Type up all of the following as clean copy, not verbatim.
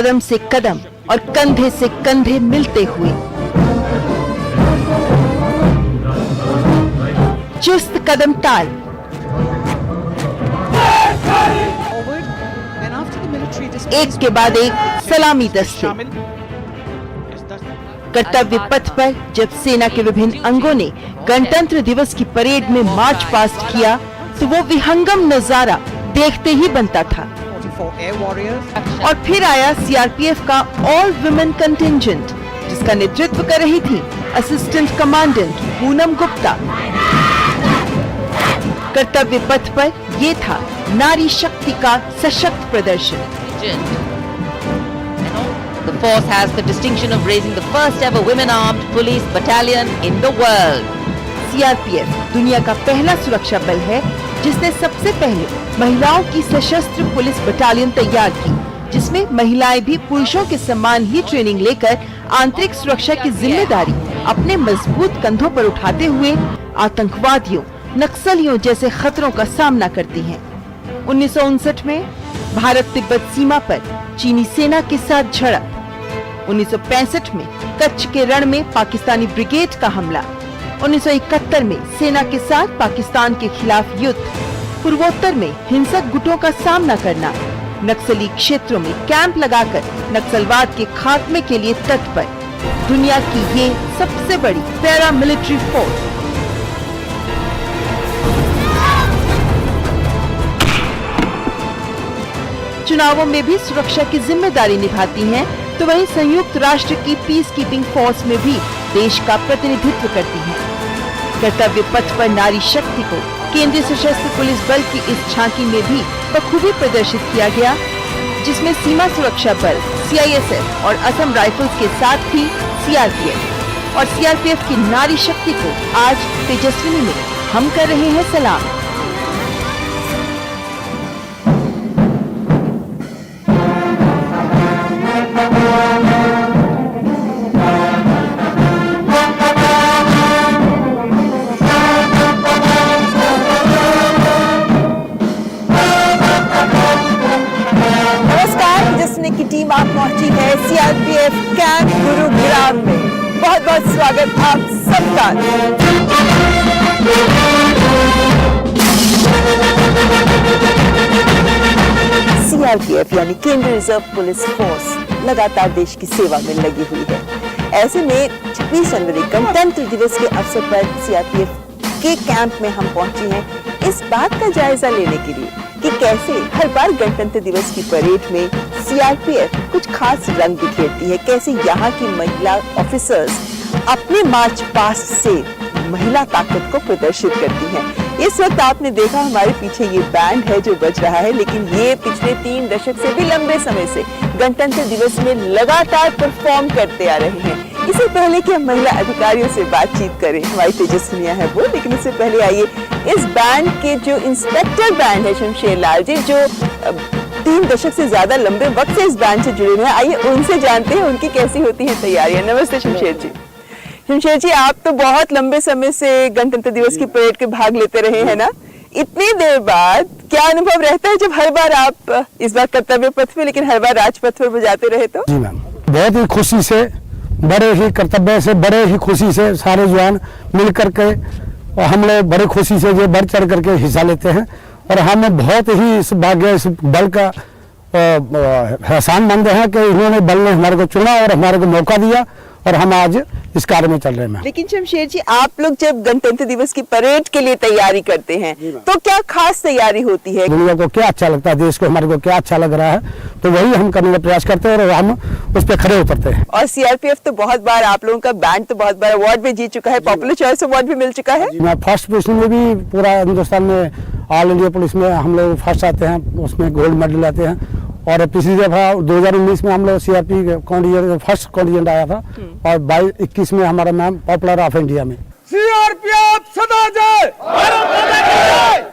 कदम से कदम और कंधे से कंधे मिलते हुए, चुस्त कदम ताल, एक के बाद एक सलामी दस्ते। कर्तव्य पथ पर जब सेना के विभिन्न अंगों ने गणतंत्र दिवस की परेड में मार्च पास्ट किया तो वो विहंगम नजारा देखते ही बनता था। और फिर आया सीआरपीएफ का ऑल वुमेन कंटिंजेंट, जिसका नेतृत्व कर रही थी असिस्टेंट कमांडेंट पूनम गुप्ता। कर्तव्य पथ पर ये था नारी शक्ति का सशक्त प्रदर्शन। The force has the distinction of raising the first ever women-armed police battalion in the world. CRPF दुनिया का पहला सुरक्षा बल है जिसने सबसे पहले महिलाओं की सशस्त्र पुलिस बटालियन तैयार की, जिसमें महिलाएं भी पुरुषों के समान ही ट्रेनिंग लेकर आंतरिक सुरक्षा की जिम्मेदारी अपने मजबूत कंधों पर उठाते हुए आतंकवादियों, नक्सलियों जैसे खतरों का सामना करती हैं। 1959 में भारत तिब्बत सीमा पर चीनी सेना के साथ झड़प, 1965 में कच्छ के रण में पाकिस्तानी ब्रिगेड का हमला, 1971 में सेना के साथ पाकिस्तान के खिलाफ युद्ध, पूर्वोत्तर में हिंसक गुटों का सामना करना, नक्सली क्षेत्रों में कैंप लगाकर नक्सलवाद के खात्मे के लिए तत्पर, दुनिया की ये सबसे बड़ी पैरा मिलिट्री फोर्स। चुनावों में भी सुरक्षा की जिम्मेदारी निभाती हैं, तो वहीं संयुक्त राष्ट्र की पीस कीपिंग फोर्स में भी देश का प्रतिनिधित्व करती हैं। कर्तव्य पथ पर नारी शक्ति को केंद्रीय सशस्त्र पुलिस बल की इस झांकी में भी बखूबी प्रदर्शित किया गया, जिसमें सीमा सुरक्षा बल, सीआईएसएफ और असम राइफल्स के साथ ही सीआरपीएफ। और सीआरपीएफ की नारी शक्ति को आज तेजस्विनी में हम कर रहे हैं सलाम। की टीम आप पहुंची है सीआरपीएफ कैंप गुरुग्राम में। बहुत बहुत स्वागत आप सबका। सीआरपीएफ यानी केंद्रीय रिजर्व पुलिस फोर्स लगातार देश की सेवा में लगी हुई है। ऐसे में 26 जनवरी गणतंत्र दिवस के अवसर पर सीआरपीएफ के कैंप में हम पहुंचे हैं इस बात का जायजा लेने के लिए कि कैसे हर बार गणतंत्र दिवस की परेड में सीआरपीएफ कुछ खास रंग बिखेरती है, कैसे यहाँ की महिला ऑफिसर्स अपने मार्च पास्ट से महिला ताकत को प्रदर्शित करती हैं। इस वक्त आपने देखा हमारे पीछे ये बैंड है जो बज रहा है, लेकिन ये पिछले 3 दशक से भी लंबे समय से गणतंत्र दिवस में लगातार परफॉर्म करते आ रहे हैं। इससे पहले कि हम महिला अधिकारियों से बातचीत करें, हमारी तेजस्विनियां है वो, लेकिन इससे पहले आइए इस बैंड के जो इंस्पेक्टर बैंड है शमशेर लाल जी, जो 3 दशक से ज्यादा लंबे वक्त से इस बैंड से जुड़े हुए हैं, आइए उनसे जानते हैं उनकी कैसी होती है तैयारियां। नमस्ते शमशेर जी। शमशेर जी, आप तो बहुत लंबे समय से गणतंत्र दिवस की परेड के भाग लेते रहे हैं ना, इतनी देर बाद क्या अनुभव रहता है जब हर बार आप इस बार कर्तव्य पथ में लेकिन हर बार राजपथ पर बजाते रहे? तो जी मैम, बहुत ही खुशी से, बड़े ही कर्तव्य से, बड़े ही खुशी से सारे जवान मिल करके और हम लोग बड़े खुशी से ये बढ़ चढ़ करके हिस्सा लेते हैं। और हम बहुत ही इस भाग्य, इस बल का एहसानमंद हैं कि इन्होंने बल ने हमारे को चुना और हमारे को मौका दिया और हम आज इस कार्य में चल रहे हैं। लेकिन शमशेर जी, आप लोग जब गणतंत्र दिवस की परेड के लिए तैयारी करते हैं तो क्या खास तैयारी होती है? दुनिया को क्या अच्छा लगता है, देश को हमारे को क्या अच्छा लग रहा है, तो वही हम करने का प्रयास करते हैं और हम उस पर खड़े उतरते हैं। और सीआरपीएफ तो बहुत बार, आप लोगों का बैंड तो बहुत बार अवार्ड भी जीत चुका है, पॉपुलर चॉइस अवार्ड भी मिल चुका है। मैं फर्स्ट पोजीशन में भी पूरा हिंदुस्तान में ऑल इंडिया पुलिस में हम लोग फर्स्ट आते हैं, उसमें गोल्ड मेडल आते हैं। और पिछली दफा 2019 में हम लोग सीआरपी फर्स्ट कॉन्टिजेंट आया था और 2021 में हमारा नाम पॉपुलर ऑफ इंडिया में। सीआरपीएफ सदा जय,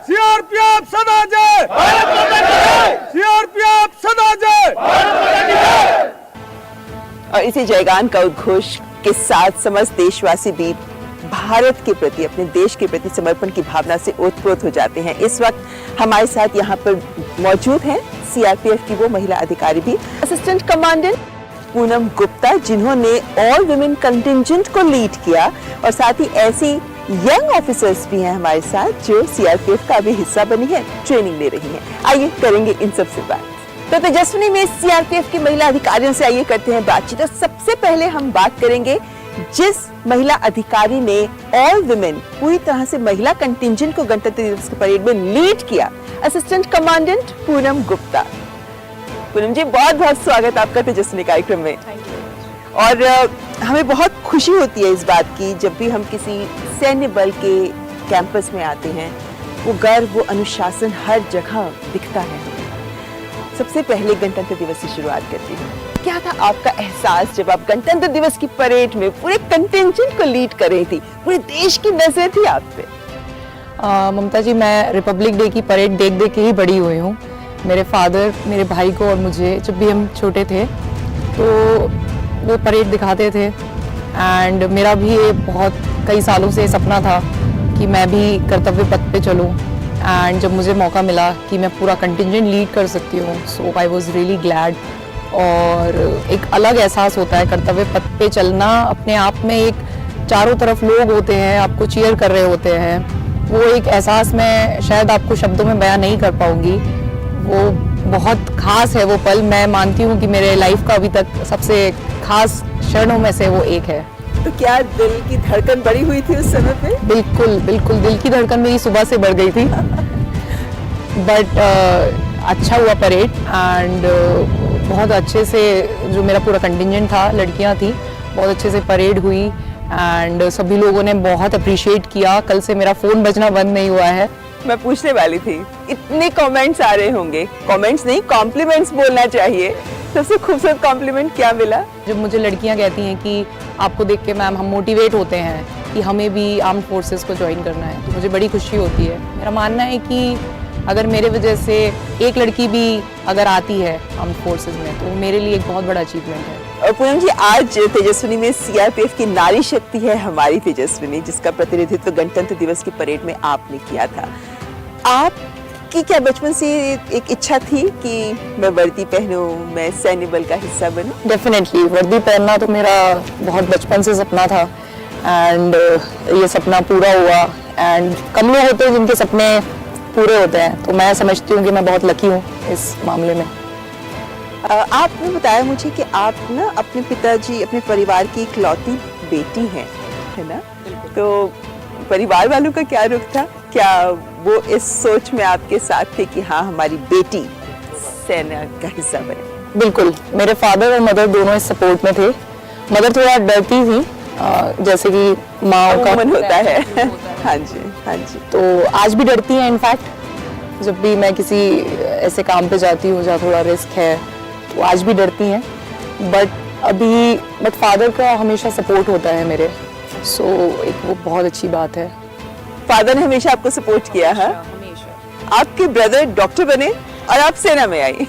सीआरपीएफ सदा जय, सीआरपीएफ सदा जय। और इसी जयगान का उद्घोष के साथ समस्त देशवासी भी भारत के प्रति, अपने देश के प्रति समर्पण की भावना से ओतप्रोत हो जाते हैं। इस वक्त हमारे साथ यहाँ पर मौजूद हैं सीआरपीएफ की वो महिला अधिकारी भी, असिस्टेंट कमांडेंट पूनम गुप्ता, जिन्होंने ऑल वुमेन कंटिंजेंट को लीड किया, और साथ ही ऐसी यंग ऑफिसर्स भी हैं हमारे साथ जो सीआरपीएफ का भी हिस्सा बनी है, ट्रेनिंग ले रही हैं। आइए करेंगे इन सब से बात। तो तेजस्विनी में सीआरपीएफ की महिला अधिकारियों से आइए करते हैं बातचीत। तो सबसे पहले हम बात करेंगे जिस महिला अधिकारी ने ऑल वुमेन पूरी तरह से महिला कंटिंजेंट को गणतंत्र दिवस के परेड में लीड किया, असिस्टेंट कमांडेंट पूनम गुप्ता। पूनम जी, बहुत बहुत स्वागत आपका तेजस्विनी कार्यक्रम में। और हमें बहुत खुशी होती है इस बात की जब भी हम किसी सैन्य बल के कैंपस में आते हैं, वो गर्व, वो अनुशासन हर जगह दिखता है। सबसे पहले गणतंत्र दिवस से शुरुआत करती हूँ। क्या था आपका एहसास जब आप गणतंत्र दिवस की परेड में पूरे कंटिंजेंट को लीड कर रही थी? पूरे देश की नजर थी आप पे। ममता जी, मैं रिपब्लिक डे की परेड देख देख के ही बड़ी हुई हूँ। मेरे फादर, मेरे भाई को और मुझे जब भी हम छोटे थे तो वो परेड दिखाते थे, एंड मेरा भी ये बहुत कई सालों से सपना था कि मैं भी कर्तव्य पथ पे चलूँ, एंड जब मुझे मौका मिला कि मैं पूरा कंटिंजेंट लीड कर सकती हूँ, सो आई वॉज रियली ग्लैड। और एक अलग एहसास होता है कर्तव्य पथ पे चलना, अपने आप में एक चारों तरफ लोग होते हैं, आपको चीयर कर रहे होते हैं, वो एक एहसास मैं शायद आपको शब्दों में बयां नहीं कर पाऊंगी। वो बहुत खास है वो पल। मैं मानती हूँ कि मेरे लाइफ का अभी तक सबसे खास क्षणों में से वो एक है। तो क्या दिल की धड़कन बढ़ी हुई थी उस समय पे? बिल्कुल बिल्कुल, दिल की धड़कन मेरी सुबह से बढ़ गई थी। बट अच्छा हुआ परेड, एंड बहुत अच्छे से जो मेरा पूरा कंटिंजेंट था, लड़कियां थी, बहुत अच्छे से परेड हुई, एंड सभी लोगों ने बहुत अप्रिशिएट किया। कल से मेरा फ़ोन बजना बंद नहीं हुआ है। मैं पूछने वाली थी, इतने कमेंट्स आ रहे होंगे, कमेंट्स नहीं कॉम्प्लीमेंट्स बोलना चाहिए, सबसे खूबसूरत कॉम्प्लीमेंट क्या मिला? जब मुझे लड़कियां कहती हैं कि आपको देख के मैम हम मोटिवेट होते हैं कि हमें भी आर्म्ड फोर्सेस को ज्वाइन करना है, तो मुझे बड़ी खुशी होती है। मेरा मानना है कि अगर मेरे वजह से एक लड़की भी अगर आती है आर्म्ड फोर्सेस में, तो मेरे लिए एक बहुत बड़ा अचीवमेंट है। और पूनम जी, आज तेजस्विनी में सीआरपीएफ की नारी शक्ति है हमारी तेजस्विनी, जिसका प्रतिनिधित्व गणतंत्र दिवस की परेड में आपने किया था। आपकी क्या बचपन से एक इच्छा थी कि मैं वर्दी पहनूं, मैं सैन्य बल का हिस्सा बनूं? डेफिनेटली वर्दी पहनना तो मेरा बहुत बचपन से सपना था, एंड ये सपना पूरा हुआ। एंड कम लोग होते हैं जिनके सपने पूरे होते हैं, तो मैं समझती हूँ कि मैं बहुत लकी हूँ इस मामले में। आपने बताया मुझे कि आप ना अपने पिताजी, अपने परिवार की इकलौती बेटी हैं, है ना? तो परिवार वालों का क्या रुख था? क्या वो इस सोच में आपके साथ थे कि हाँ हमारी बेटी सेना का हिस्सा बने? बिल्कुल, मेरे फादर और मदर दोनों इस सपोर्ट में थे। मदर थोड़ा डरती थी, जैसे कि माँ का मन होता है। हाँ जी, हाँ जी। तो आज भी डरती हैं। इनफैक्ट जब भी मैं किसी ऐसे काम पे जाती हूँ जहाँ थोड़ा रिस्क है, तो आज भी डरती हैं। बट फादर का हमेशा सपोर्ट होता है मेरे, सो एक वो बहुत अच्छी बात है। फादर ने हमेशा आपको सपोर्ट किया है? आपके ब्रदर डॉक्टर बने और आप सेना में आई,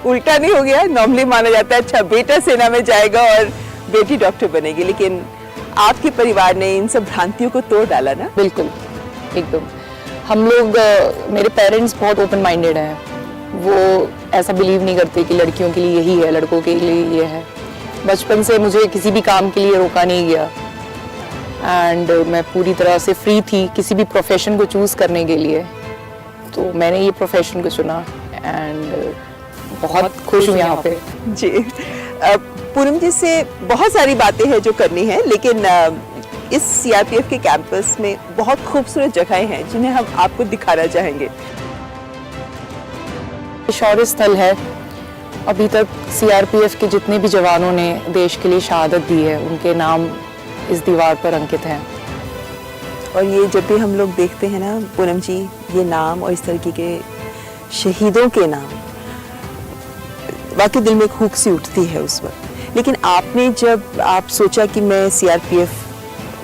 उल्टा नहीं हो गया? नॉर्मली माना जाता है अच्छा बेटा सेना में जाएगा और बेटी डॉक्टर बनेगी, लेकिन आपके परिवार ने इन सब भ्रांतियों को तोड़ डाला ना? बिल्कुल, एकदम। हम लोग, मेरे पेरेंट्स बहुत ओपन माइंडेड हैं। वो ऐसा बिलीव नहीं करते कि लड़कियों के लिए यही है, लड़कों के लिए ये है। बचपन से मुझे किसी भी काम के लिए रोका नहीं गया, एंड मैं पूरी तरह से फ्री थी किसी भी प्रोफेशन को चूज करने के लिए। तो मैंने ये प्रोफेशन को चुना, एंड बहुत खुश हूँ यहाँ पे। जी, पूनम जी से बहुत सारी बातें हैं जो करनी है, लेकिन इस सीआरपीएफ के कैंपस में बहुत खूबसूरत जगहें हैं जिन्हें हम आपको दिखाना चाहेंगे। शौर्य स्थल है। अभी तक सीआरपीएफ के जितने भी जवानों ने देश के लिए शहादत दी है, उनके नाम इस दीवार पर अंकित हैं। और ये जब भी हम लोग देखते हैं ना पूनम जी, ये नाम और इस तरीके के शहीदों के नाम, वाकई दिल में खूब सी उठती है उस वक्त। लेकिन आपने जब आप सोचा कि मैं सीआरपीएफ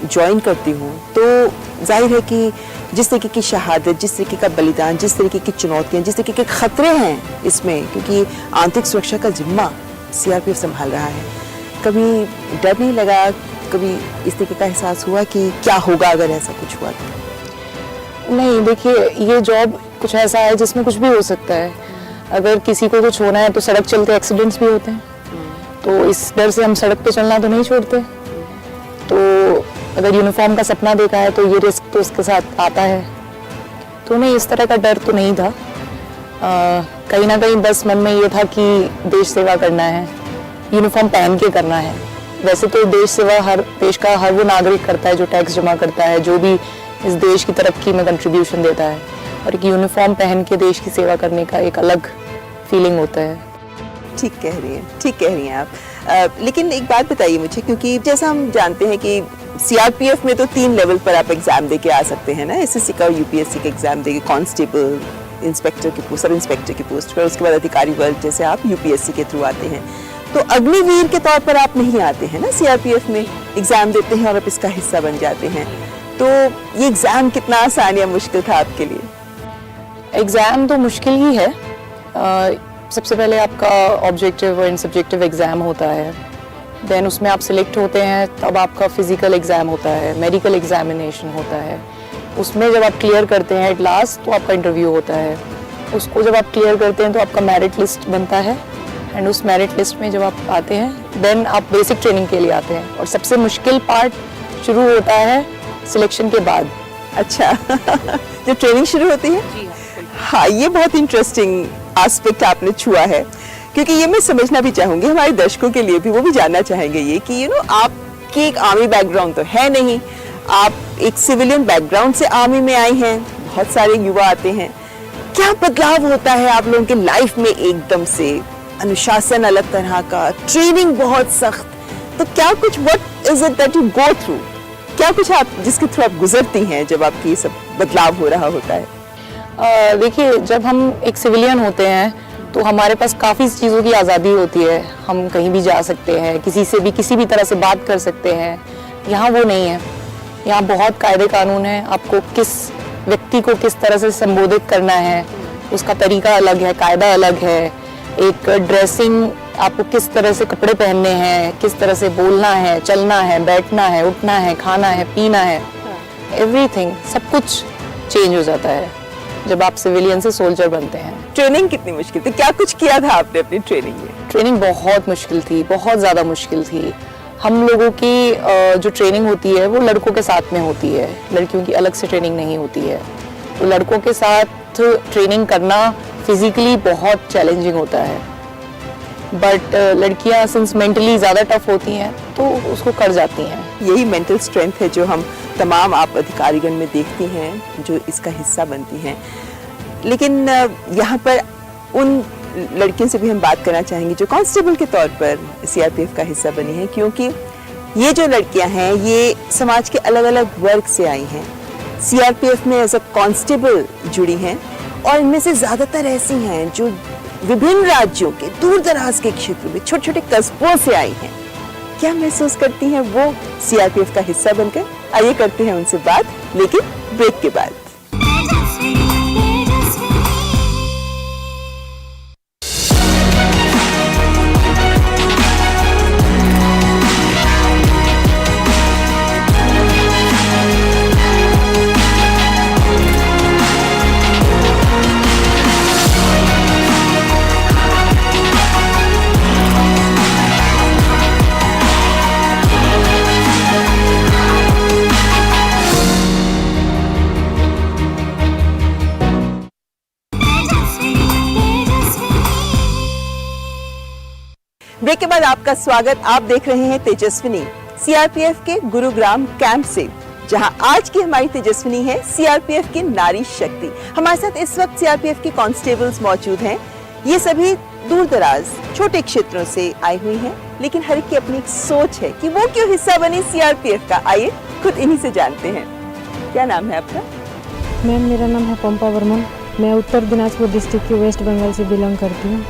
ज्वाइन करती हूँ, तो जाहिर है कि जिस तरीके की शहादत, जिस तरीके का बलिदान, जिस तरीके की चुनौतियाँ, जिस तरीके के खतरे हैं इसमें, क्योंकि आंतरिक सुरक्षा का जिम्मा सीआरपीएफ संभाल रहा है, कभी डर नहीं लगा कभी इस तरीके का एहसास हुआ कि क्या होगा अगर ऐसा कुछ हुआ तो? नहीं, देखिए ये जॉब कुछ ऐसा है जिसमें कुछ भी हो सकता है। अगर किसी को कुछ होना है तो सड़क चलते एक्सीडेंट्स भी होते हैं, तो इस डर से हम सड़क पे चलना तो नहीं छोड़ते। तो अगर यूनिफॉर्म का सपना देखा है तो ये रिस्क तो उसके साथ आता है। तो नहीं, इस तरह का डर तो नहीं था। कहीं ना कहीं बस मन में ये था कि देश सेवा करना है, यूनिफॉर्म पहन के करना है। वैसे तो देश सेवा हर देश का हर वो नागरिक करता है जो टैक्स जमा करता है, जो भी इस देश की तरक्की में कंट्रीब्यूशन देता है, और एक यूनिफॉर्म पहन के देश की सेवा करने का एक अलग फीलिंग होता है। ठीक कह रही हैं, ठीक कह रही हैं आप। लेकिन एक बात बताइए मुझे, क्योंकि जैसा हम जानते हैं कि सीआरपीएफ में तो 3 लेवल पर आप एग्जाम दे के आ सकते हैं ना, एसएससी का और यूपीएससी का एग्जाम दे के, कांस्टेबल, इंस्पेक्टर की पोस्ट, सब इंस्पेक्टर की पोस्ट पर, उसके बाद अधिकारी वर्ग जैसे आप यूपीएससी के थ्रू आते हैं। तो अग्निवीर के तौर पर आप नहीं आते हैं ना सीआरपीएफ में, एग्जाम देते हैं और आप इसका हिस्सा बन जाते हैं। तो ये एग्जाम कितना आसान या मुश्किल था आपके लिए? एग्ज़ाम तो मुश्किल ही है। सबसे पहले आपका ऑब्जेक्टिव और सब्जेक्टिव एग्ज़ाम होता है, देन उसमें आप सिलेक्ट होते हैं, तब आपका फिजिकल एग्ज़ाम होता है, मेडिकल एग्जामिनेशन होता है। उसमें जब आप क्लियर करते हैं एट लास्ट तो आपका इंटरव्यू होता है। उसको जब आप क्लियर करते हैं तो आपका मेरिट लिस्ट बनता है, एंड उस मेरिट लिस्ट में जब आप आते हैं देन आप बेसिक ट्रेनिंग के लिए आते हैं, और सबसे मुश्किल पार्ट शुरू होता है सिलेक्शन के बाद। अच्छा जब ट्रेनिंग शुरू होती है? हाँ, ये बहुत इंटरेस्टिंग एस्पेक्ट आपने छुआ है, क्योंकि ये मैं समझना भी चाहूंगी, हमारे दर्शकों के लिए भी वो भी जानना चाहेंगे ये कि आपकी एक आर्मी बैकग्राउंड तो है नहीं, आप एक सिविलियन बैकग्राउंड से आर्मी में आई हैं, बहुत सारे युवा आते हैं। क्या बदलाव होता है आप लोगों के लाइफ में एकदम से? अनुशासन अलग तरह का, ट्रेनिंग बहुत सख्त, तो क्या कुछ what is it that you go through? क्या कुछ आप जिसके थ्रू आप गुजरती हैं जब आपकी ये सब बदलाव हो रहा होता है? देखिए, जब हम एक सिविलियन होते हैं तो हमारे पास काफ़ी चीज़ों की आज़ादी होती है। हम कहीं भी जा सकते हैं, किसी से भी किसी भी तरह से बात कर सकते हैं। यहाँ वो नहीं है। यहाँ बहुत कायदे कानून है, आपको किस व्यक्ति को किस तरह से संबोधित करना है उसका तरीका अलग है, कायदा अलग है। एक ड्रेसिंग, आपको किस तरह से कपड़े पहनने हैं, किस तरह से बोलना है, चलना है, बैठना है, उठना है, खाना है, पीना है, एवरीथिंग, सब कुछ चेंज हो जाता है जब आप सिविलियन से सोल्जर बनते हैं। ट्रेनिंग कितनी मुश्किल थी? क्या कुछ किया था आपने अपनी ट्रेनिंग में? ट्रेनिंग बहुत मुश्किल थी, बहुत ज़्यादा मुश्किल थी। हम लोगों की जो ट्रेनिंग होती है वो लड़कों के साथ में होती है, लड़कियों की अलग से ट्रेनिंग नहीं होती है। तो लड़कों के साथ ट्रेनिंग करना फिजिकली बहुत चैलेंजिंग होता है, बट लड़कियां सिंस मेंटली ज़्यादा टफ होती हैं तो उसको कर जाती हैं। यही मेंटल स्ट्रेंथ है जो हम तमाम आप अधिकारीगण में देखती हैं, जो इसका हिस्सा बनती हैं। लेकिन यहाँ पर उन लड़कियों से भी हम बात करना चाहेंगे जो कांस्टेबल के तौर पर सीआरपीएफ का हिस्सा बनी हैं, क्योंकि ये जो लड़कियां हैं ये समाज के अलग अलग वर्ग से आई हैं, सीआरपीएफ में एज अ कांस्टेबल जुड़ी हैं, और इनमें से ज़्यादातर ऐसी हैं जो विभिन्न राज्यों के दूर दराज के क्षेत्र में छोटे छोटे कस्बों से आई हैं। क्या महसूस करती हैं वो सीआरपीएफ का हिस्सा बनकर? आइए करते हैं उनसे बात, लेकिन ब्रेक के बाद। ब्रेक के बाद आपका स्वागत। आप देख रहे हैं तेजस्विनी, सीआरपीएफ के गुरुग्राम कैंप से, जहां आज की हमारी तेजस्विनी है सीआरपीएफ की नारी शक्ति। हमारे साथ इस वक्त सीआरपीएफ के कांस्टेबल्स मौजूद हैं। ये सभी दूर दराज छोटे क्षेत्रों से आई हुई हैं, लेकिन हर एक की अपनी एक सोच है कि वो क्यों हिस्सा बनी सीआरपीएफ का। आइए खुद इन्हीं से जानते हैं। क्या नाम है आपका? मैम, मेरा नाम है पंपा वर्मन। मैं उत्तर दिनाजपुर डिस्ट्रिक्ट की वेस्ट बंगाल से बिलोंग करती हूँ।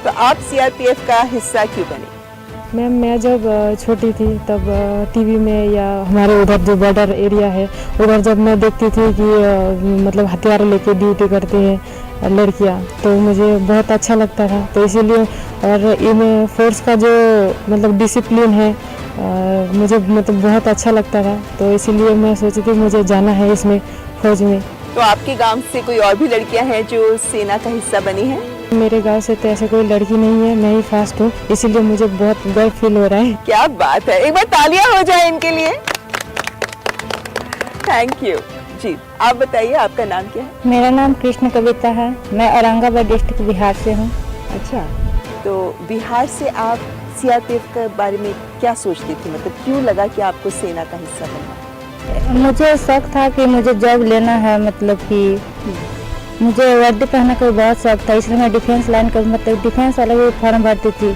तो आप सीआरपीएफ का हिस्सा क्यों बने? मैम, मैं जब छोटी थी तब टीवी में या हमारे उधर जो बॉर्डर एरिया है उधर जब मैं देखती थी कि मतलब हथियार लेके ड्यूटी करती हैं लड़कियां, तो मुझे बहुत अच्छा लगता था। तो इसीलिए, और इनमें फोर्स का जो मतलब डिसिप्लिन है मुझे मतलब बहुत अच्छा लगता था, तो इसीलिए मैं सोची थी मुझे जाना है इसमें फौज में। तो आपके गांव से कोई और भी लड़कियां हैं जो सेना का हिस्सा बनी हैं? मेरे गांव से तो ऐसे कोई लड़की नहीं है, मैं ही फर्स्ट हूँ, इसीलिए मुझे बहुत गर्व फील हो रहा है। क्या बात है, एक बार तालियां हो जाए इनके लिए। थैंक यू जी। आप बताइए आपका नाम क्या है? मेरा नाम कृष्ण कविता है, मैं औरंगाबाद डिस्ट्रिक्ट बिहार से हूँ। अच्छा, तो बिहार से आप सीआरपीएफ के बारे में क्या सोचती थी, मतलब क्यों लगा कि आपको सेना का हिस्सा बनना? मुझे शौक था कि मुझे जॉब लेना है, मतलब कि मुझे वर्दी पहनने का बहुत शौक था, इसलिए मैं डिफेंस लाइन का मतलब डिफेंस वाला भी फॉर्म भरती थी।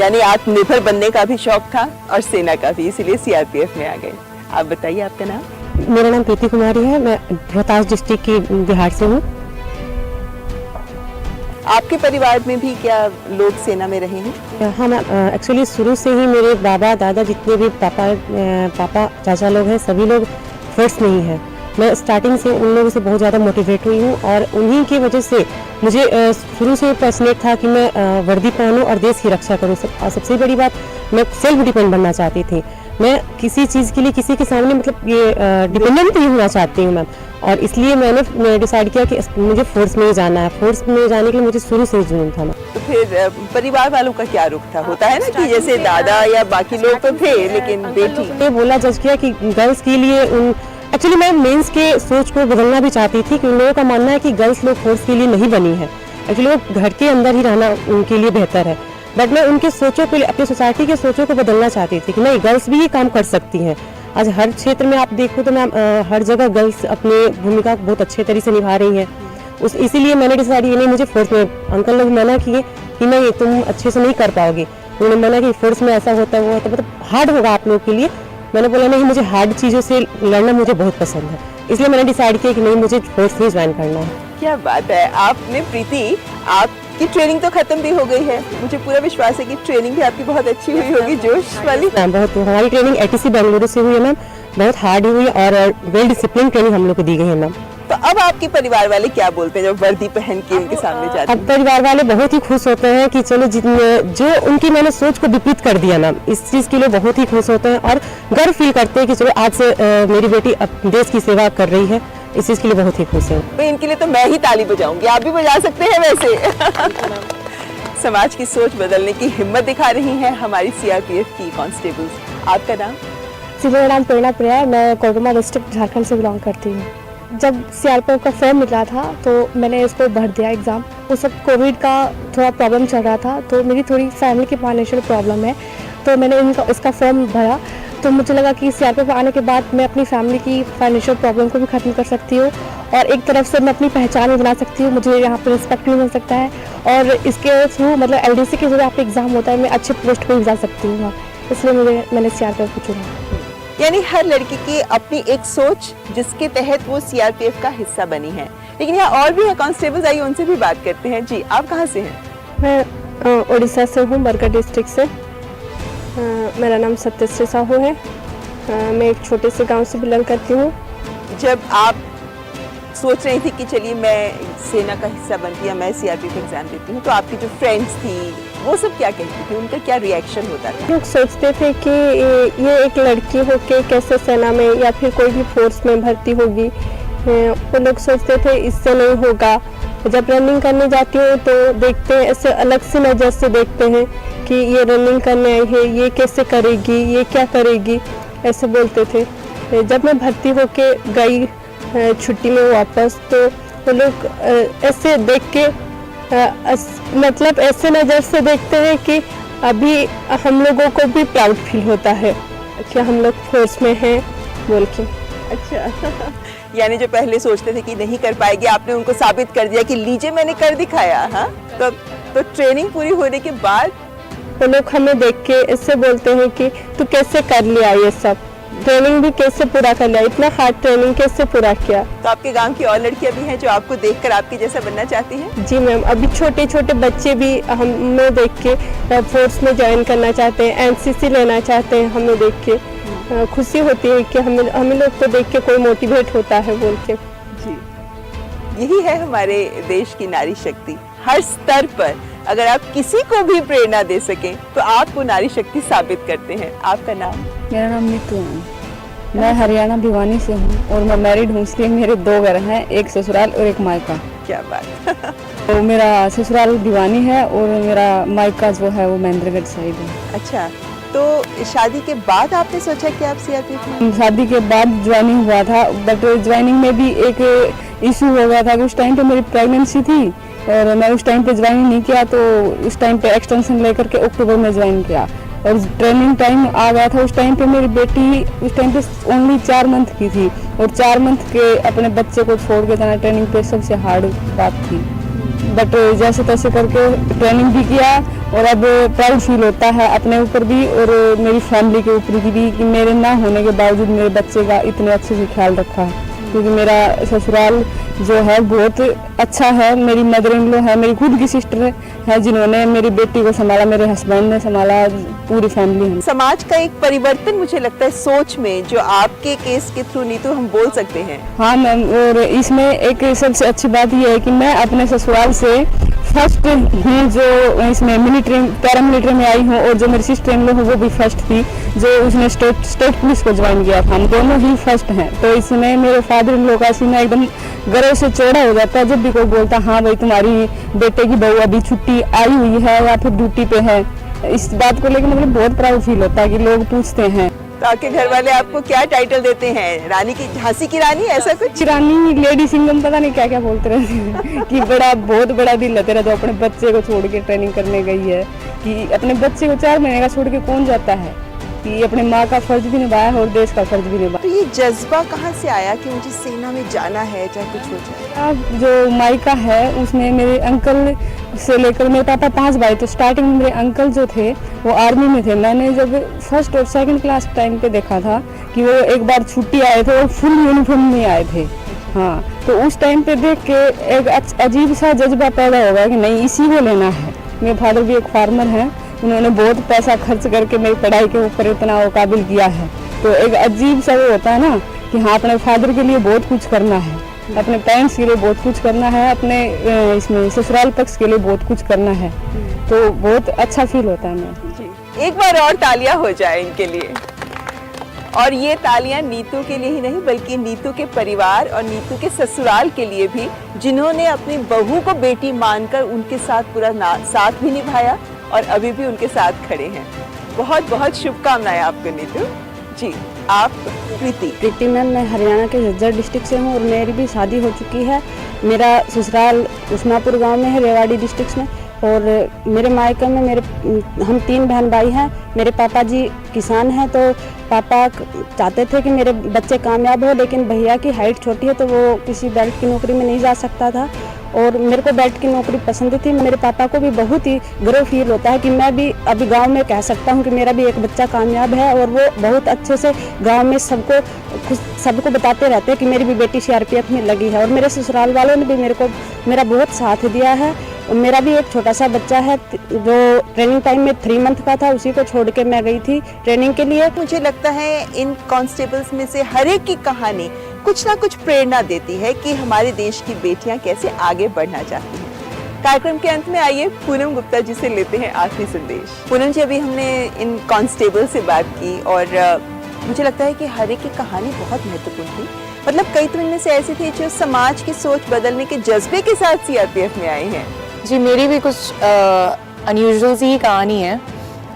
यानी आत्मनिर्भर बनने का भी शौक था और सेना का भी, इसीलिए सीआरपीएफ में आ गए। आप बताइए आपका नाम? मेरा नाम प्रीति कुमारी है, मैं रोहतास डिस्ट्रिक्ट की बिहार से हूँ। आपके परिवार में भी क्या लोग सेना में रहे हैं? हाँ मैम, एक्चुअली शुरू से ही मेरे बाबा दादा जितने भी पापा चाचा लोग हैं सभी लोग फोर्स में ही हैं। मैं स्टार्टिंग से उन लोगों से बहुत ज़्यादा मोटिवेट हुई हूँ और उन्हीं की वजह से मुझे शुरू से पैशनेट था कि मैं वर्दी पहनूँ और देश की रक्षा करूँ। और सबसे बड़ी बात, मैं सेल्फ डिपेंड बनना चाहती थी। मैं किसी चीज़ के लिए किसी के सामने मतलब ये डिपेंडेंट नहीं होना चाहती हूँ मैम, और इसलिए मैंने डिसाइड किया कि मुझे फोर्स में ही जाना है। फोर्स में जाने के लिए मुझे शुरू से ही जुनून था। तो फिर परिवार वालों का क्या रुख था? होता है ना कि जैसे दादा या बाकी लोग तो थे, लेकिन बेटी ये बोला जज किया कि गर्ल्स के लिए एक्चुअली मैं मेंस के सोच को बदलना भी चाहती थी कि उन लोगों का मानना है कि गर्ल्स लोग फोर्स के लिए नहीं बनी है, एक्चुअली वो घर के अंदर ही रहना उनके लिए बेहतर है। बट मैं उनके सोचों को, अपनी सोसाइटी के सोचों को बदलना चाहती थी कि नहीं, गर्ल्स भी ये काम कर सकती हैं। आज हर क्षेत्र में आप देखो तो मैम हर जगह गर्ल्स अपनी भूमिका को बहुत अच्छे तरीके से निभा रही हैं। इसीलिए मैंने डिसाइड ये नहीं, मुझे फोर्स में, अंकल लोग मना किए कि नहीं तुम अच्छे से नहीं कर पाओगे, उन्होंने मना कि फोर्स में ऐसा होता है वो होता है, मतलब हार्ड होगा आप लोगों के लिए। मैंने बोला नहीं, मुझे हार्ड चीज़ों से लड़ना मुझे बहुत पसंद है, इसलिए मैंने डिसाइड किया कि नहीं, मुझे फोर्स में ज्वाइन करना है। क्या बात है। आपने प्रीति, आपकी ट्रेनिंग तो खत्म भी हो गई है, मुझे पूरा विश्वास है कि ट्रेनिंग भी आपकी बहुत अच्छी हुई होगी, जोश वाली। मैम बहुत, हमारी ट्रेनिंग ATC बेंगलुरु से हुई है मैम, बहुत हार्ड हुई और वेल डिसिप्लिन ट्रेनिंग हम लोग को दी गई है मैम। तो अब आपके परिवार वाले क्या बोलते हैं जब वर्दी पहन के उनके सामने जाते अब हैं? परिवार वाले बहुत ही खुश होते हैं कि चलो जो उनकी मैंने सोच को विपरीत कर दिया मैम, इस चीज़ के लिए बहुत ही खुश होते हैं और गर्व फील करते हैं कि चलो आज से मेरी बेटी देश की सेवा कर रही है, इस चीज़ के लिए बहुत ही खुश है। तो इनके लिए तो मैं ही ताली बजाऊंगी, आप भी बजा सकते हैं वैसे। समाज की सोच बदलने की हिम्मत दिखा रही हैं हमारी सीआरपीएफ की कांस्टेबल्स। आपका नाम? जी, मेरा नाम प्रेरणा प्रिया है, मैं कोडरमा डिस्ट्रिक्ट झारखंड से बिलोंग करती हूँ। जब सीआरपीएफ का फॉर्म निकला था तो मैंने इसको भर दिया एग्ज़ाम। उस वक्त कोविड का थोड़ा प्रॉब्लम चल रहा था, तो मेरी थोड़ी फैमिली की फाइनेंशियल प्रॉब्लम है, तो मैंने इसका फॉर्म भरा। तो मुझे लगा कि सीआरपीएफ आने के बाद मैं अपनी फैमिली की फाइनेंशियल प्रॉब्लम को भी ख़त्म कर सकती हूँ और एक तरफ से मैं अपनी पहचान भी बना सकती हूँ, मुझे यहाँ पर रिस्पेक्ट भी मिल सकता है और इसके थ्रू मतलब LDC के जो यहाँ पे एग्ज़ाम होता है मैं अच्छे पोस्ट पर भी जा सकती हूँ, इसलिए मैंने सीआरपीएफ को चुना। यानी हर लड़की की अपनी एक सोच जिसके तहत वो सीआरपीएफ का हिस्सा बनी है। लेकिन यहाँ और भी है कांस्टेबल्स, आइए उनसे भी बात करते हैं। जी, आप कहाँ से हैं? मैं उड़ीसा से हूँ, बरगढ़ डिस्ट्रिक्ट से। मेरा नाम सत्यश्री साहू है। मैं एक छोटे से गांव से बिलोंग करती हूँ। जब आप सोच रही थी कि चलिए मैं सेना का हिस्सा बनती या मैं सीआरपीएफ एग्जाम देती हूँ, तो आपकी जो फ्रेंड्स थी वो सब क्या कहती थी, उनका क्या रिएक्शन होता था? लोग सोचते थे कि ये एक लड़की होके कैसे सेना में या फिर कोई भी फोर्स में भर्ती होगी, वो लोग सोचते थे इससे नहीं होगा। जब रनिंग करने जाती हूँ तो देखते हैं, ऐसे अलग से नज़र से देखते हैं कि ये रनिंग करने आई है, ये कैसे करेगी, ये क्या करेगी, ऐसे बोलते थे। जब मैं भर्ती होके गई छुट्टी में वापस, तो वो लोग ऐसे देख के मतलब ऐसे नज़र से देखते हैं कि अभी हम लोगों को भी प्राउड फील होता है कि हम लोग फोर्स में हैं बोल के। अच्छा, यानी जो पहले सोचते थे कि नहीं कर पाएगी, आपने उनको साबित कर दिया कि लीजिए मैंने कर दिखाया। हाँ, तो ट्रेनिंग पूरी होने के बाद वो लोग हमें देख के ऐसे बोलते हैं कि तू कैसे कर लिया, ये सब ट्रेनिंग भी कैसे पूरा कर लिया, इतना हार्ड ट्रेनिंग कैसे पूरा किया। तो आपके गांव की और लड़कियां भी हैं जो आपको देखकर आपके जैसा बनना चाहती हैं? जी मैम, अभी छोटे छोटे बच्चे भी हमें देख के फोर्स में ज्वाइन करना चाहते हैं, NCC लेना चाहते हैं। हमें देख के खुशी होती है कि हमें लोग को देख के कोई मोटिवेट होता है बोल के। जी, यही है हमारे देश की नारी शक्ति। हर स्तर पर अगर आप किसी को भी प्रेरणा दे सकें तो आप वो नारी शक्ति साबित करते हैं। आपका नाम? मेरा नाम नीतू है। मैं हरियाणा भिवानी से हूँ और मैं मैरिड हूँ, इसलिए मेरे 2 घर हैं, एक ससुराल और एक मायका। क्या बात। तो मेरा ससुराल भिवानी है और मेरा मायका जो है वो महेंद्रगढ़ साइड है। अच्छा, तो शादी के बाद आपने सोचा कि आप सीआरपीएफ में? शादी के बाद ज्वाइनिंग हुआ था, बट ज्वाइनिंग में भी एक इशू हो गया था कि उस टाइम पे मेरी प्रेगनेंसी थी और मैं उस टाइम पे ज्वाइन नहीं किया, तो उस टाइम पे एक्सटेंशन लेकर के अक्टूबर में ज्वाइन किया और ट्रेनिंग टाइम आ गया था। उस टाइम पे मेरी बेटी उस टाइम पे ओनली 4 मंथ की थी और 4 मंथ के अपने बच्चे को छोड़ के जाना ट्रेनिंग पे सबसे हार्ड बात थी, बट जैसे तैसे करके ट्रेनिंग भी किया और अब प्राउड फील होता है अपने ऊपर भी और मेरी फैमिली के ऊपर भी कि मेरे ना होने के बावजूद मेरे बच्चे का इतने अच्छे से ख्याल रखा है, क्योंकि मेरा ससुराल जो है बहुत अच्छा है। मेरी मदर इन लॉ है, मेरी खुद की सिस्टर है जिन्होंने मेरी बेटी को संभाला, मेरे हस्बैंड ने संभाला, पूरी फैमिली है। समाज का एक परिवर्तन मुझे लगता है सोच में, जो आपके केस के थ्रू नीतू हम बोल सकते हैं। हाँ मैम, और इसमें एक सबसे अच्छी बात यह है कि मैं अपने ससुराल से फर्स्ट हूँ जो इसमें मिलिट्री पैरामिलिट्री में आई हूँ और जो मेरी सिस्टर इन लॉ है वो भी फर्स्ट थी जो उसने स्टेट पुलिस को ज्वाइन किया था। हम दोनों ही फर्स्ट हैं, तो इसमें मेरे फादर इन लॉ का सीना एकदम गर्व से चौड़ा हो जाता है जब भी कोई बोलता हाँ भाई तुम्हारी बेटे की बहू अभी छुट्टी आई हुई है या फिर ड्यूटी पे है। इस बात को लेकर मतलब बहुत प्राउड फील होता है कि लोग पूछते हैं। तो आपके घर वाले आपको क्या टाइटल देते हैं? रानी की, झांसी की रानी, ऐसा कुछ? रानी, लेडी सिंगम, पता नहीं क्या क्या बोलते रहते हैं कि बड़ा बहुत बड़ा दिल है तेरा, तो अपने बच्चे को छोड़ के ट्रेनिंग करने गई है। कि अपने बच्चे को 4 महीने का छोड़ के कौन जाता है, कि अपने माँ का फर्ज भी निभाया और देश का फर्ज भी निभाया। तो ये जज्बा कहाँ से आया कि मुझे सेना में जाना है चाहे कुछ हो जाए? अब जो मायका है उसमें मेरे अंकल से लेकर मेरे पापा 5 भाई, तो स्टार्टिंग में मेरे अंकल जो थे वो आर्मी में थे। मैंने जब फर्स्ट और सेकंड क्लास टाइम पे देखा था कि वो एक बार छुट्टी आए थे और फुल यूनिफॉर्म में आए थे। हाँ, तो उस टाइम पे देख के एक अजीब सा जज्बा पैदा हो गया कि नहीं इसी को लेना है। मेरे फादर भी एक फार्मर हैं, उन्होंने बहुत पैसा खर्च करके मेरी पढ़ाई के ऊपर इतना वो काबिल किया है, तो एक अजीब सा वो होता है ना कि हाँ अपने फादर के लिए बहुत कुछ करना है, अपने पेरेंट्स के लिए बहुत कुछ करना है, अपने इसमें ससुराल पक्ष के लिए बहुत कुछ करना है, तो बहुत अच्छा फील होता है। मैं एक बार और तालियां हो जाए इनके लिए। और ये तालियां नीतू के लिए ही नहीं बल्कि नीतू के परिवार और नीतू के ससुराल के लिए भी, जिन्होंने अपनी बहू को बेटी मानकर उनके साथ पूरा साथ भी निभाया और अभी भी उनके साथ खड़े हैं। बहुत बहुत शुभकामनाएं आपको नीतू जी। आप? प्रीति मैम, मैं हरियाणा के झज्जर डिस्ट्रिक्ट से हूँ और मेरी भी शादी हो चुकी है। मेरा ससुराल उस्मापुर गांव में है, रेवाड़ी डिस्ट्रिक्ट में, और मेरे मायके में हम 3 बहन भाई हैं। मेरे पापा जी किसान हैं, तो पापा चाहते थे कि मेरे बच्चे कामयाब हो, लेकिन भैया की हाइट छोटी है तो वो किसी बेल्ट की नौकरी में नहीं जा सकता था और मेरे को बेल्ट की नौकरी पसंद थी। मेरे पापा को भी बहुत ही गर्व फील होता है कि मैं भी अभी गांव में कह सकता हूं कि मेरा भी एक बच्चा कामयाब है, और वो बहुत अच्छे से गांव में सबको बताते रहते हैं कि मेरी भी बेटी सीआरपीएफ में लगी है। और मेरे ससुराल वालों ने भी मेरा बहुत साथ दिया है। मेरा भी एक छोटा सा बच्चा है जो ट्रेनिंग टाइम में 3 मंथ का था, उसी को छोड़ के मैं गई थी ट्रेनिंग के लिए। मुझे लगता है इन कांस्टेबल्स में से हर एक की कहानी कुछ ना कुछ प्रेरणा देती है कि हमारे देश की बेटियां कैसे आगे बढ़ना चाहती हैं। कार्यक्रम के अंत में आइए पूनम गुप्ता जी से लेते हैं आखिरी संदेश। पूनम जी, अभी हमने इन कांस्टेबल से बात की और मुझे लगता है कि हर एक की कहानी बहुत महत्वपूर्ण थी। मतलब कई तो इनमें से ऐसे थे जो समाज की सोच बदलने के जज्बे के साथ सीआरपीएफ में आए हैं। जी, मेरी भी कुछ अनयूजुअल सी ही कहानी है।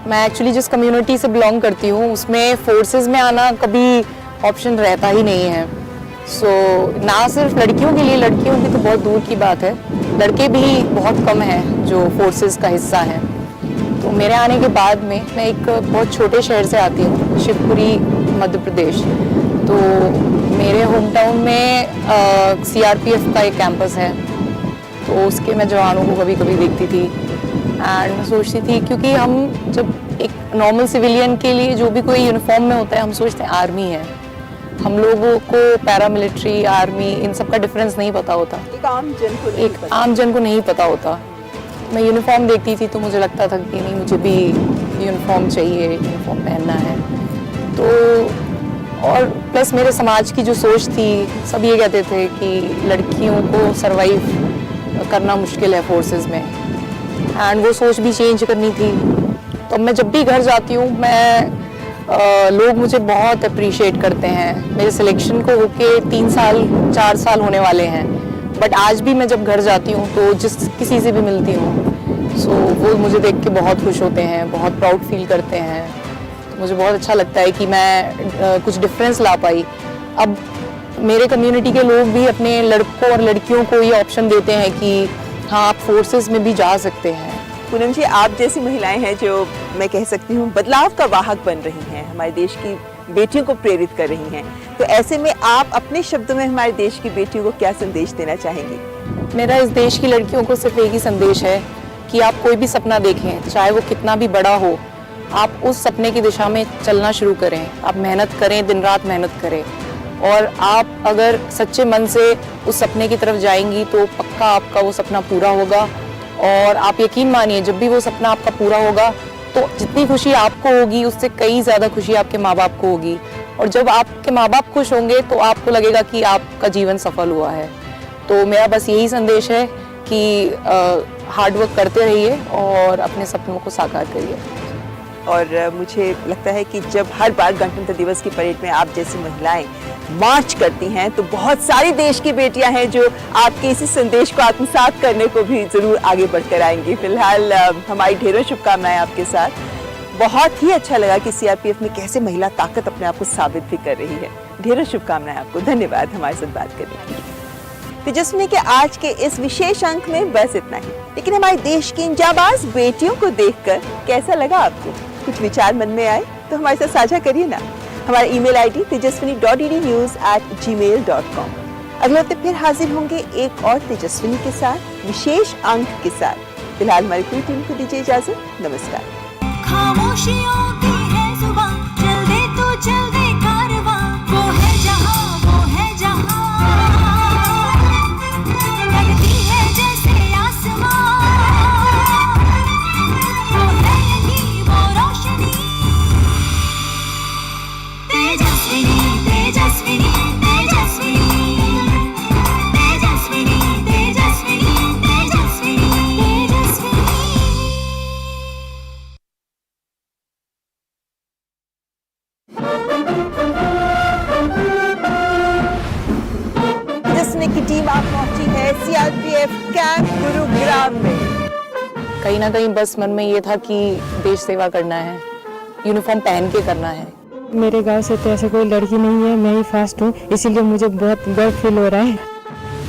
मैं एक्चुअली जिस कम्युनिटी से बिलोंग करती हूँ उसमें फोर्सेस में आना कभी ऑप्शन रहता ही नहीं है। ना सिर्फ लड़कियों के लिए, लड़कियों की तो बहुत दूर की बात है, लड़के भी बहुत कम हैं जो फोर्सेस का हिस्सा हैं। तो मेरे आने के बाद में मैं एक बहुत छोटे शहर से आती हूँ, शिवपुरी, मध्य प्रदेश। तो मेरे होम टाउन में सीआरपीएफ का एक कैंपस है, तो उसके मैं जवानों को कभी कभी देखती थी एंड मैं सोचती थी, क्योंकि हम जब एक नॉर्मल सिविलियन के लिए जो भी कोई यूनिफॉर्म में होता है हम सोचते हैं आर्मी है, हम लोगों को पैरामिलिट्री, आर्मी, इन सब का डिफरेंस नहीं पता होता। एक आम जन को नहीं पता होता। मैं यूनिफॉर्म देखती थी तो मुझे लगता था कि नहीं, मुझे भी यूनिफॉर्म चाहिए, यूनिफॉर्म पहनना है। तो और प्लस मेरे समाज की जो सोच थी, सब ये कहते थे कि लड़कियों को सरवाइव करना मुश्किल है फोर्सेस में, एंड वो सोच भी चेंज करनी थी। तो मैं जब भी घर जाती हूँ लोग मुझे बहुत अप्रिशिएट करते हैं। मेरे सिलेक्शन को होके 3 साल 4 साल होने वाले हैं, बट आज भी मैं जब घर जाती हूँ तो जिस किसी से भी मिलती हूँ वो मुझे देख के बहुत खुश होते हैं, बहुत प्राउड फील करते हैं। तो मुझे बहुत अच्छा लगता है कि मैं कुछ डिफरेंस ला पाई। अब मेरे कम्युनिटी के लोग भी अपने लड़कों और लड़कियों को ये ऑप्शन देते हैं कि हाँ, आप फोर्सेस में भी जा सकते हैं। पूनम जी, आप जैसी महिलाएं हैं जो मैं कह सकती हूँ बदलाव का वाहक बन रही हैं, हमारे देश की बेटियों को प्रेरित कर रही हैं, तो ऐसे में आप अपने शब्दों में हमारे देश की बेटियों को क्या संदेश देना चाहेंगी? मेरा इस देश की लड़कियों को सिर्फ एक ही संदेश है कि आप कोई भी सपना देखें, चाहे वो कितना भी बड़ा हो, आप उस सपने की दिशा में चलना शुरू करें। आप मेहनत करें, दिन रात मेहनत करें, और आप अगर सच्चे मन से उस सपने की तरफ जाएंगी तो पक्का आपका वो सपना पूरा होगा। और आप यकीन मानिए, जब भी वो सपना आपका पूरा होगा तो जितनी खुशी आपको होगी उससे कई ज़्यादा खुशी आपके माँ बाप को होगी। और जब आपके माँ बाप खुश होंगे तो आपको लगेगा कि आपका जीवन सफल हुआ है। तो मेरा बस यही संदेश है कि हार्ड वर्क करते रहिए और अपने सपनों को साकार करिए। और मुझे लगता है कि जब हर बार गणतंत्र दिवस की परेड में आप जैसी महिलाएं मार्च करती हैं तो बहुत सारी देश की बेटियां हैं जो आपके इसी संदेश को आत्मसात करने को भी जरूर आगे बढ़कर आएंगी। फिलहाल हमारी ढेरों शुभकामनाएं आपके साथ। बहुत ही अच्छा लगा कि सीआरपीएफ में कैसे महिला ताकत अपने आप को साबित भी कर रही है। ढेरों शुभकामनाएं आपको। धन्यवाद हमारे साथ बात करने के लिए। तेजस्विनी के आज के इस विशेष अंक में बस इतना ही, लेकिन हमारे देश की इन जाबाज बेटियों को देखकर कैसा लगा आपको? कुछ विचार मन में आए तो हमारे साथ साझा करिए ना। हमारा ईमेल आईडी tejaswini.ednews@gmail.com। अगले हफ्ते फिर हाजिर होंगे एक और तेजस्विनी के साथ, विशेष अंक के साथ। फिलहाल हमारी पूरी टीम को दीजिए इजाजत। नमस्कार। खामोशियों की है जुबान, चल दे तो चल दे कारवां, वो है जहां, वो है जहां, लगती है जैसे आसमां, वो है यही वो रोशनी। तेजस्विनी तेजस्विनी तेजस्विनी तेजस्विनी तेजस्विनी तेजस्विनी तेजस्विनी। तेजस्विनी की टीम आप पहुंची है सीआरपीएफ कैंप गुरुग्राम में। कहीं ना कहीं बस मन में ये था कि देश सेवा करना है, यूनिफॉर्म पहन के करना है। मेरे गांव से तो ऐसे कोई लड़की नहीं है, मैं ही फर्स्ट हूँ, इसीलिए मुझे बहुत गर्व फील हो रहा है।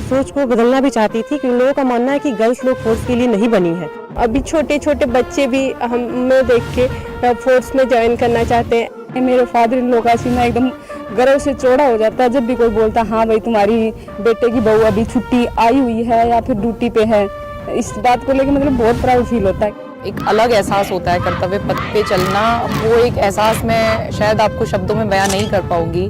सोच को बदलना भी चाहती थी कि लोगों का मानना है कि गर्ल्स लोग फोर्स के लिए नहीं बनी है। अभी छोटे छोटे बच्चे भी हमें देख के फोर्स में ज्वाइन करना चाहते हैं। मेरे फादर इन लोग का सीना एकदम गर्व से चौड़ा हो जाता है जब भी कोई बोलता हाँ भाई तुम्हारी बेटे की बहू अभी छुट्टी आई हुई है या फिर ड्यूटी पे है। इस बात को लेकर मतलब बहुत प्राउड फील होता है। एक अलग एहसास होता है कर्तव्य पथ पे चलना, वो एक एहसास मैं शायद आपको शब्दों में बयां नहीं कर पाऊंगी।